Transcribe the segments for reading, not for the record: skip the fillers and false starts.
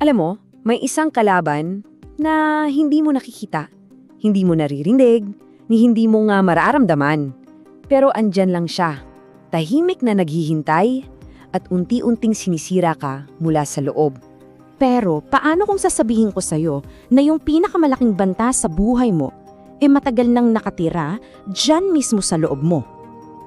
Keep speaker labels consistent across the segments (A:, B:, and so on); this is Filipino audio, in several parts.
A: Alam mo, may isang kalaban na hindi mo nakikita, hindi mo naririnig, ni hindi mo nga mararamdaman. Pero andyan lang siya, tahimik na naghihintay at unti-unting sinisira ka mula sa loob.
B: Pero paano kung sasabihin ko sa'yo na yung pinakamalaking banta sa buhay mo matagal nang nakatira dyan mismo sa loob mo?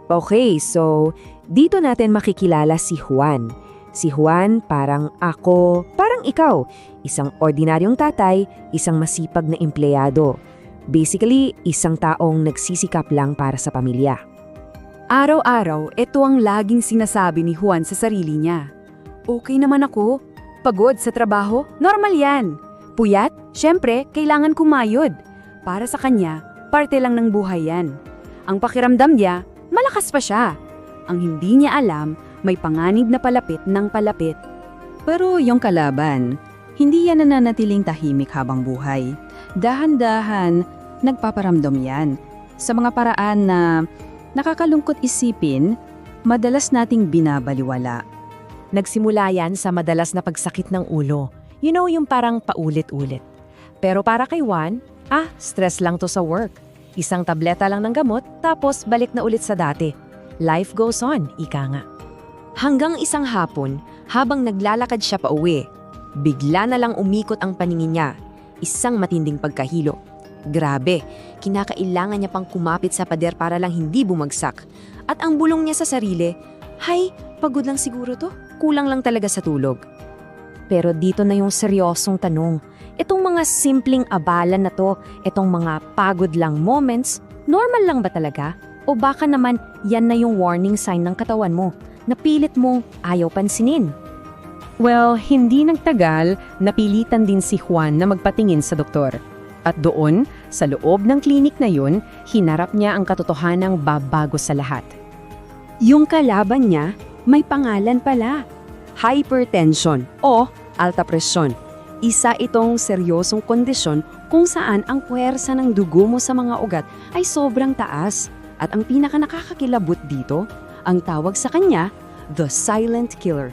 A: Okay, so dito natin makikilala si Juan. Si Juan parang ako, parang ikaw. Isang ordinaryong tatay, isang masipag na empleyado. Basically, isang taong nagsisikap lang para sa pamilya.
C: Araw-araw, ito ang laging sinasabi ni Juan sa sarili niya. Okay naman ako. Pagod sa trabaho? Normal yan. Puyat? Siyempre, kailangan kumayod. Para sa kanya, parte lang ng buhay yan. Ang pakiramdam niya, malakas pa siya. Ang hindi niya alam, may panganib na palapit ng palapit.
D: Pero yung kalaban, hindi yan nananatiling tahimik habang buhay. Dahan-dahan, nagpaparamdam yan. Sa mga paraan na nakakalungkot isipin, madalas nating binabaliwala.
A: Nagsimula yan sa madalas na pagsakit ng ulo. You know, yung parang paulit-ulit. Pero para kay Juan, stress lang to sa work. Isang tableta lang ng gamot, tapos balik na ulit sa dati. Life goes on, ika nga. Hanggang isang hapon, habang naglalakad siya pa uwi, bigla na lang umikot ang paningin niya. Isang matinding pagkahilo. Grabe, kinakailangan niya pang kumapit sa pader para lang hindi bumagsak. At ang bulong niya sa sarili, hay, pagod lang siguro to. Kulang lang talaga sa tulog. Pero dito na yung seryosong tanong. Itong mga simpleng abala na to, itong mga pagod lang moments, normal lang ba talaga? O baka naman yan na yung warning sign ng katawan mo, na pilit mong ayaw pansinin?
E: Well, hindi nagtagal, napilitan din si Juan na magpatingin sa doktor. At doon, sa loob ng klinik na yun, hinarap niya ang katotohanang babago sa lahat.
C: Yung kalaban niya, may pangalan pala. Hypertension o alta presyon. Isa itong seryosong kondisyon kung saan ang puwersa ng dugo mo sa mga ugat ay sobrang taas. At ang pinaka nakakakilabot dito, ang tawag sa kanya, the silent killer.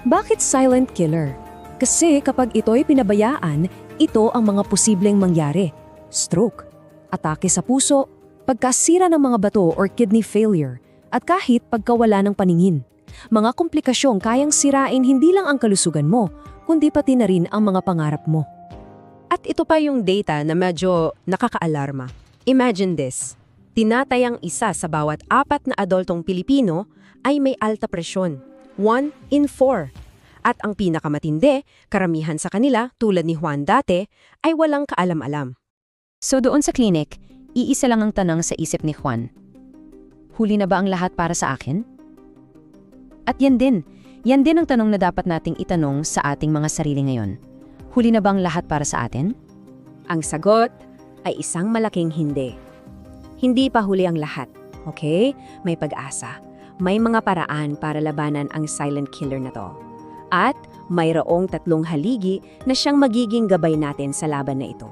A: Bakit silent killer? Kasi kapag ito'y pinabayaan, ito ang mga posibleng mangyari. Stroke, atake sa puso, pagkasira ng mga bato or kidney failure, at kahit pagkawala ng paningin. Mga komplikasyong kayang sirain hindi lang ang kalusugan mo, kundi pati na rin ang mga pangarap mo. At ito pa yung data na medyo nakakaalarma. Imagine this. Tinatayang isa sa bawat 4 na adultong Pilipino ay may alta presyon. 1 in 4. At ang pinakamatindi, karamihan sa kanila, tulad ni Juan dati, ay walang kaalam-alam.
B: So doon sa klinik, iisa lang ang tanong sa isip ni Juan. Huli na ba ang lahat para sa akin? At yan din ang tanong na dapat nating itanong sa ating mga sarili ngayon. Huli na ba ang lahat para sa atin?
A: Ang sagot ay isang malaking hindi. Hindi pa huli ang lahat, okay? May pag-asa. May mga paraan para labanan ang silent killer na to. At mayroong 3 haligi na siyang magiging gabay natin sa laban na ito.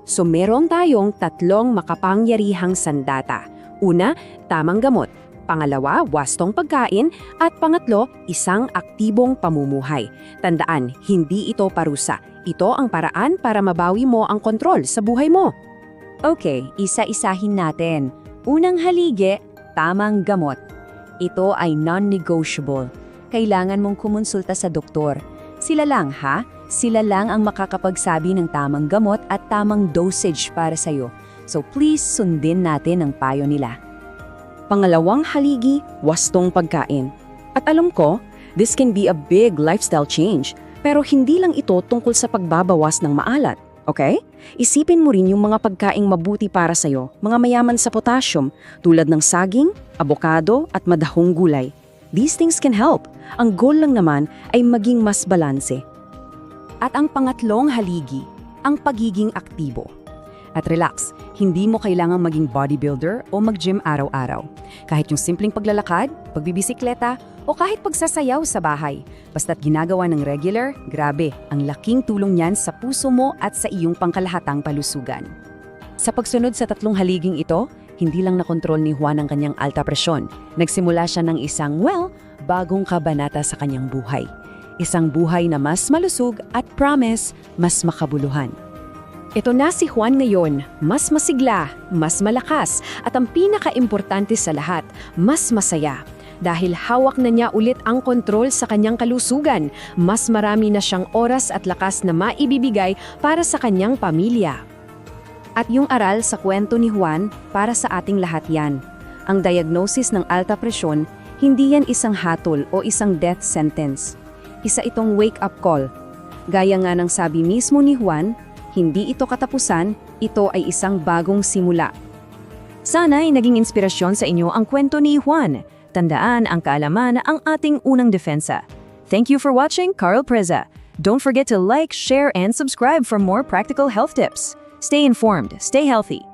A: So meron tayong 3 makapangyarihang sandata. Una, tamang gamot. Pangalawa, wastong pagkain. At pangatlo, isang aktibong pamumuhay. Tandaan, hindi ito parusa. Ito ang paraan para mabawi mo ang kontrol sa buhay mo. Okay, isa-isahin natin. Unang haligi, tamang gamot. Ito ay non-negotiable. Kailangan mong kumonsulta sa doktor. Sila lang, ha? Sila lang ang makakapagsabi ng tamang gamot at tamang dosage para sa'yo. So please sundin natin ang payo nila. Pangalawang haligi, wastong pagkain. At alam ko, this can be a big lifestyle change. Pero hindi lang ito tungkol sa pagbabawas ng maalat. Okay? Isipin mo rin yung mga pagkaing mabuti para sa'yo, mga mayaman sa potassium, tulad ng saging, abokado at madahong gulay. These things can help. Ang goal lang naman ay maging mas balanse. At ang pangatlong haligi, ang pagiging aktibo. At relax, hindi mo kailangang maging bodybuilder o mag-gym araw-araw. Kahit yung simpleng paglalakad, pagbibisikleta, o kahit pagsasayaw sa bahay. Basta't ginagawa ng regular, grabe, ang laking tulong niyan sa puso mo at sa iyong pangkalahatang palusugan. Sa pagsunod sa 3 haliging ito, hindi lang nakontrol ni Juan ang kanyang alta presyon. Nagsimula siya ng isang, bagong kabanata sa kanyang buhay.
C: Isang buhay na mas malusog at promise, mas makabuluhan.
A: Ito na si Juan ngayon, mas masigla, mas malakas, at ang pinaka-importante sa lahat, mas masaya. Dahil hawak na niya ulit ang kontrol sa kanyang kalusugan, mas marami na siyang oras at lakas na maibibigay para sa kanyang pamilya.
C: At yung aral sa kwento ni Juan, para sa ating lahat yan. Ang diagnosis ng alta presyon, hindi yan isang hatol o isang death sentence. Isa itong wake-up call. Gaya nga ng sabi mismo ni Juan, hindi ito katapusan, ito ay isang bagong simula.
A: Sana'y naging inspirasyon sa inyo ang kwento ni Juan. Tandaan ang kaalaman ang ating unang depensa. Thank you for watching Carl Preza. Don't forget to like, share, and subscribe for more practical health tips. Stay informed, stay healthy.